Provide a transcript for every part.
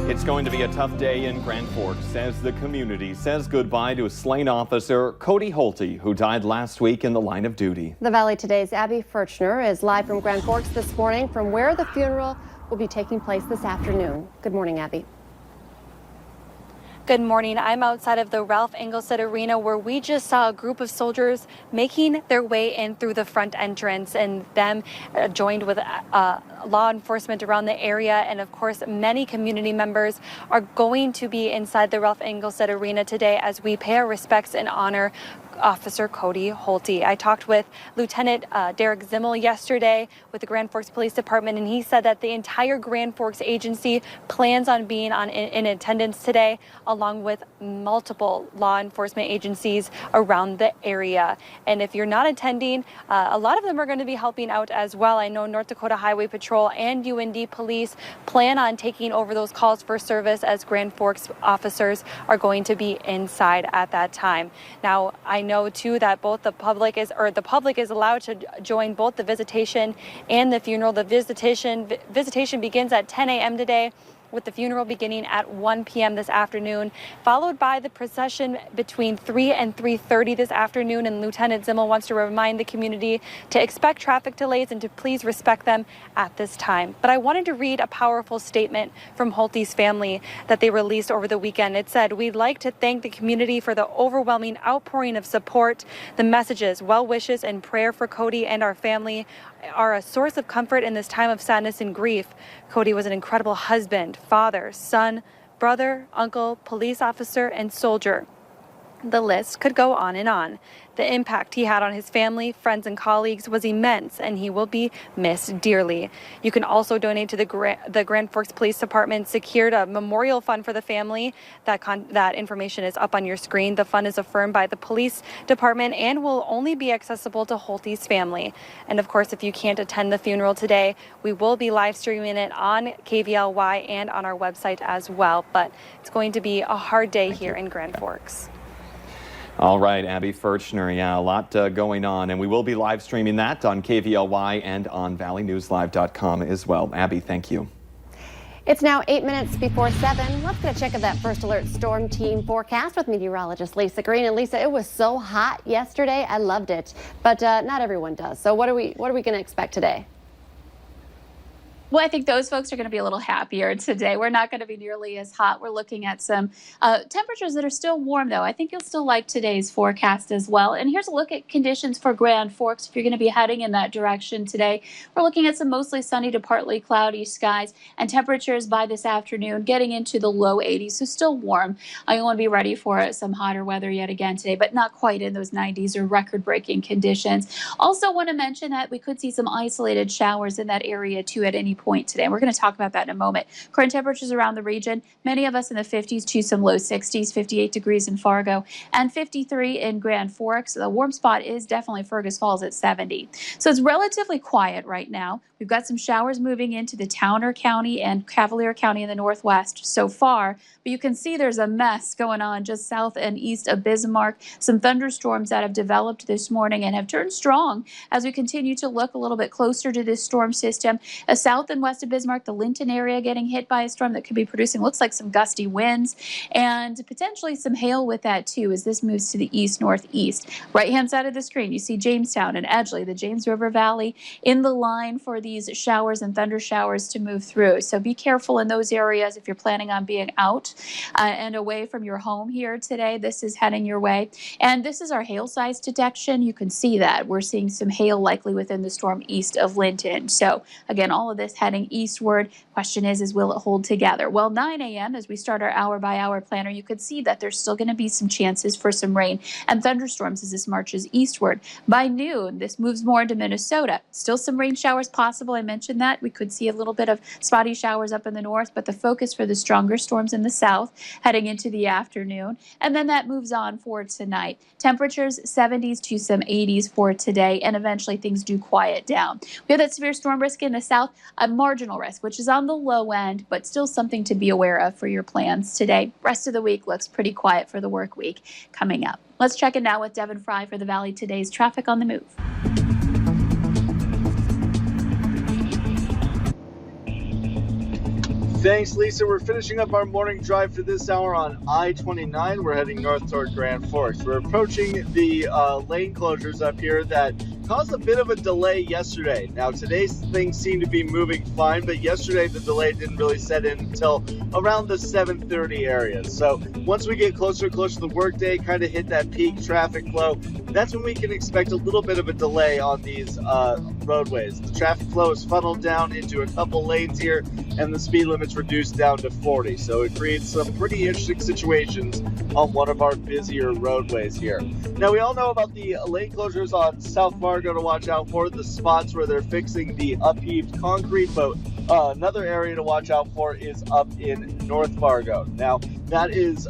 It's going to be a tough day in Grand Forks as the community says goodbye to slain officer Cody Holte, who died last week in the line of duty. The Valley Today's Abby Furchner is live from Grand Forks this morning from where the funeral will be taking place this afternoon. Good morning, Abby. Good morning. I'm outside of the Ralph Engelstad Arena where we just saw a group of soldiers making their way in through the front entrance, and them joined with law enforcement around the area. And of course, many community members are going to be inside the Ralph Engelstad Arena today as we pay our respects and honor Officer Cody Holte. I talked with Lieutenant Derek Zimmel yesterday with the Grand Forks Police Department, and he said that the entire Grand Forks agency plans on being in attendance today, along with multiple law enforcement agencies around the area. And if you're not attending, a lot of them are going to be helping out as well. I know North Dakota Highway Patrol and UND Police plan on taking over those calls for service as Grand Forks officers are going to be inside at that time. Now, I know too that both the public is allowed to join both the visitation and the funeral. The visitation begins at 10 a.m. today, with the funeral beginning at 1 p.m. this afternoon, followed by the procession between 3 and 3:30 this afternoon. And Lieutenant Zimmel wants to remind the community to expect traffic delays and to please respect them at this time. But I wanted to read a powerful statement from Holte's family that they released over the weekend. It said, "We'd like to thank the community for the overwhelming outpouring of support. The messages, well wishes, and prayer for Cody and our family are a source of comfort in this time of sadness and grief. Cody was an incredible husband, father, son, brother, uncle, police officer, and soldier. The list could go on and on. The impact he had on his family, friends, and colleagues was immense, and he will be missed dearly." You can also donate to the Grand Forks Police Department secured a memorial fund for the family. That information is up on your screen. The fund is affirmed by the police department and will only be accessible to Holte's family. And of course, if you can't attend the funeral today, we will be live streaming it on KVLY and on our website as well. But it's going to be a hard day here in Grand Forks. All right, Abby Furchner, yeah, a lot going on, and we will be live streaming that on KVLY and on valleynewslive.com as well. Abby, thank you. It's now 8 minutes before 7. Let's get a check of that First Alert Storm Team forecast with meteorologist Lisa Green. And Lisa, it was so hot yesterday. I loved it, but not everyone does. So what are we going to expect today? Well, I think those folks are going to be a little happier today. We're not going to be nearly as hot. We're looking at some temperatures that are still warm, though. I think you'll still like today's forecast as well. And here's a look at conditions for Grand Forks if you're going to be heading in that direction today. We're looking at some mostly sunny to partly cloudy skies, and temperatures by this afternoon getting into the low 80s, so still warm. I want to be ready for some hotter weather yet again today, but not quite in those 90s or record-breaking conditions. Also want to mention that we could see some isolated showers in that area, too, at any point today. And we're going to talk about that in a moment. Current temperatures around the region, many of us in the 50s to some low 60s, 58 degrees in Fargo and 53 in Grand Forks. The warm spot is definitely Fergus Falls at 70. So it's relatively quiet right now. We've got some showers moving into the Towner County and Cavalier County in the northwest so far, but you can see there's a mess going on just south and east of Bismarck. Some thunderstorms that have developed this morning and have turned strong as we continue to look a little bit closer to this storm system. South and west of Bismarck, the Linton area getting hit by a storm that could be producing, looks like some gusty winds and potentially some hail with that too as this moves to the east-northeast. Right-hand side of the screen, you see Jamestown and Edgeley, the James River Valley, in the line for these showers and thunder showers to move through. So be careful in those areas if you're planning on being out and away from your home here today. This is heading your way. And this is our hail size detection. You can see that we're seeing some hail likely within the storm east of Linton. So again, all of this heading eastward. Question is will it hold together? Well, 9 a.m. as we start our hour-by-hour planner, you could see that there's still going to be some chances for some rain and thunderstorms as this marches eastward. By noon, this moves more into Minnesota. Still some rain showers possible. I mentioned that. We could see a little bit of spotty showers up in the north, but the focus for the stronger storms in the south heading into the afternoon. And then that moves on for tonight. Temperatures 70s to some 80s for today, and eventually things do quiet down. We have that severe storm risk in the south, a marginal risk, which is on the low end, but still something to be aware of for your plans today. Rest of the week looks pretty quiet for the work week coming up. Let's check in now with Devin Fry for the Valley Today's Traffic on the Move. Thanks, Lisa. We're finishing up our morning drive for this hour on I-29. We're heading north toward Grand Forks. We're approaching the lane closures up here that caused a bit of a delay yesterday. Now, today's things seem to be moving fine, but yesterday the delay didn't really set in until around the 7:30 area. So once we get closer to the workday, kind of hit that peak traffic flow, that's when we can expect a little bit of a delay on these roadways. The traffic flow is funneled down into a couple lanes here, and the speed limit's reduced down to 40. So it creates some pretty interesting situations on one of our busier roadways here. Now, we all know about the lane closures on South Fargo to watch out for, the spots where they're fixing the upheaved concrete, but another area to watch out for is up in North Fargo. Now, that is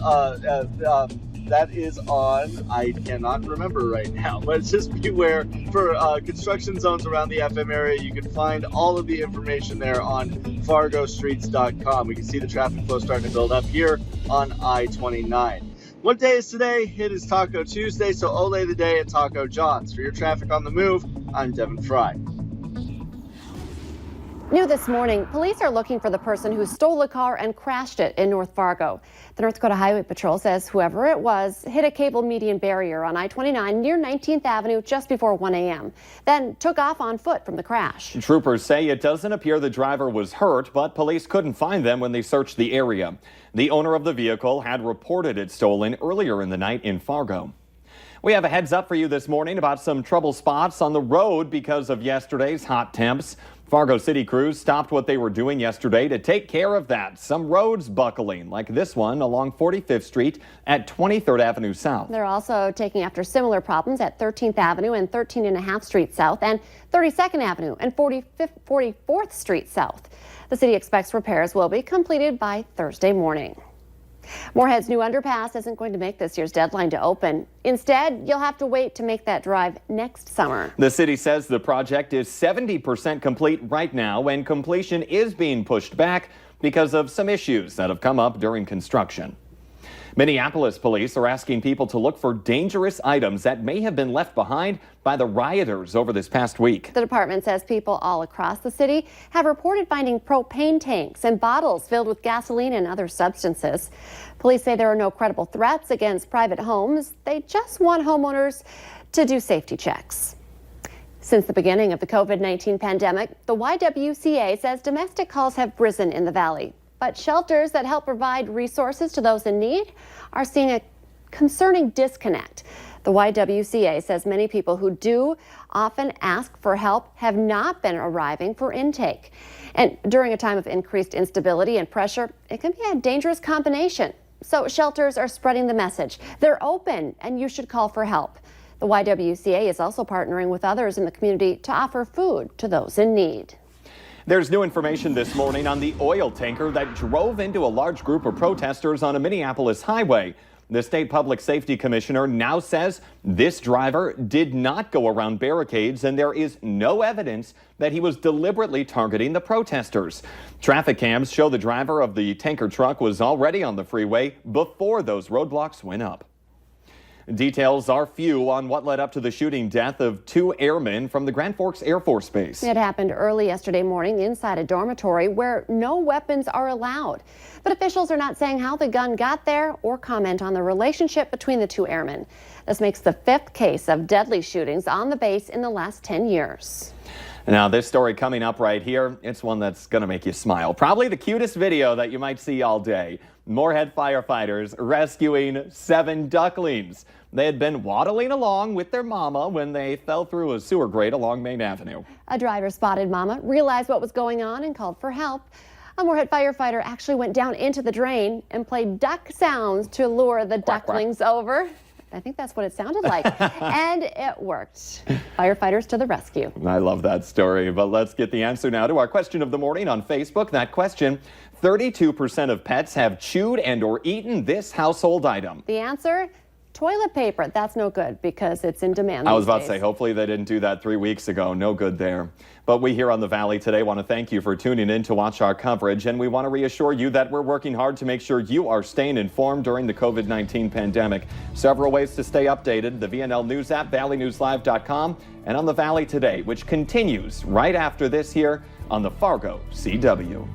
on, I cannot remember right now, but just beware for construction zones around the FM area. You can find all of the information there on fargostreets.com. We can see the traffic flow starting to build up here on I-29. What day is today? It is Taco Tuesday, so Ole the day at Taco John's. For your traffic on the move, I'm Devin Fry. New this morning, police are looking for the person who stole a car and crashed it in North Fargo. The North Dakota Highway Patrol says whoever it was hit a cable median barrier on I-29 near 19th Avenue just before 1 a.m., then took off on foot from the crash. Troopers say it doesn't appear the driver was hurt, but police couldn't find them when they searched the area. The owner of the vehicle had reported it stolen earlier in the night in Fargo. We have a heads up for you this morning about some trouble spots on the road because of yesterday's hot temps. Fargo City crews stopped what they were doing yesterday to take care of that. Some roads buckling, like this one along 45th Street at 23rd Avenue South. They're also taking after similar problems at 13th Avenue and 13.5 Street South and 32nd Avenue and 44th Street South. The city expects repairs will be completed by Thursday morning. Moorhead's new underpass isn't going to make this year's deadline to open. Instead, you'll have to wait to make that drive next summer. The city says the project is 70% complete right now, and completion is being pushed back because of some issues that have come up during construction. Minneapolis police are asking people to look for dangerous items that may have been left behind by the rioters over this past week. The department says people all across the city have reported finding propane tanks and bottles filled with gasoline and other substances. Police say there are no credible threats against private homes. They just want homeowners to do safety checks. Since the beginning of the COVID-19 pandemic, the YWCA says domestic calls have risen in the valley. But shelters that help provide resources to those in need are seeing a concerning disconnect. The YWCA says many people who do often ask for help have not been arriving for intake. And during a time of increased instability and pressure, it can be a dangerous combination. So shelters are spreading the message. They're open and you should call for help. The YWCA is also partnering with others in the community to offer food to those in need. There's new information this morning on the oil tanker that drove into a large group of protesters on a Minneapolis highway. The state public safety commissioner now says this driver did not go around barricades and there is no evidence that he was deliberately targeting the protesters. Traffic cams show the driver of the tanker truck was already on the freeway before those roadblocks went up. Details are few on what led up to the shooting death of 2 airmen from the Grand Forks Air Force Base. It happened early yesterday morning inside a dormitory where no weapons are allowed. But officials are not saying how the gun got there or comment on the relationship between the 2 airmen. This makes the 5th case of deadly shootings on the base in the last 10 years. Now, this story coming up right here, it's one that's going to make you smile. Probably the cutest video that you might see all day. Moorhead firefighters rescuing 7 ducklings. They had been waddling along with their mama when they fell through a sewer grate along Main Avenue. A driver spotted mama, realized what was going on, and called for help. A Moorhead firefighter actually went down into the drain and played duck sounds to lure the ducklings over. I think that's what it sounded like. And it worked. Firefighters to the rescue. I love that story, but let's get the answer now to our question of the morning on Facebook. That question, 32% of pets have chewed and or eaten this household item. The answer? Toilet paper. That's no good because it's in demand. I was about days. to say, hopefully they didn't do that 3 weeks ago. No good there. But we here on the Valley today want to thank you for tuning in to watch our coverage. And we want to reassure you that we're working hard to make sure you are staying informed during the COVID-19 pandemic. Several ways to stay updated: the VNL News app, valleynewslive.com, and on the Valley Today, which continues right after this here on the Fargo CW.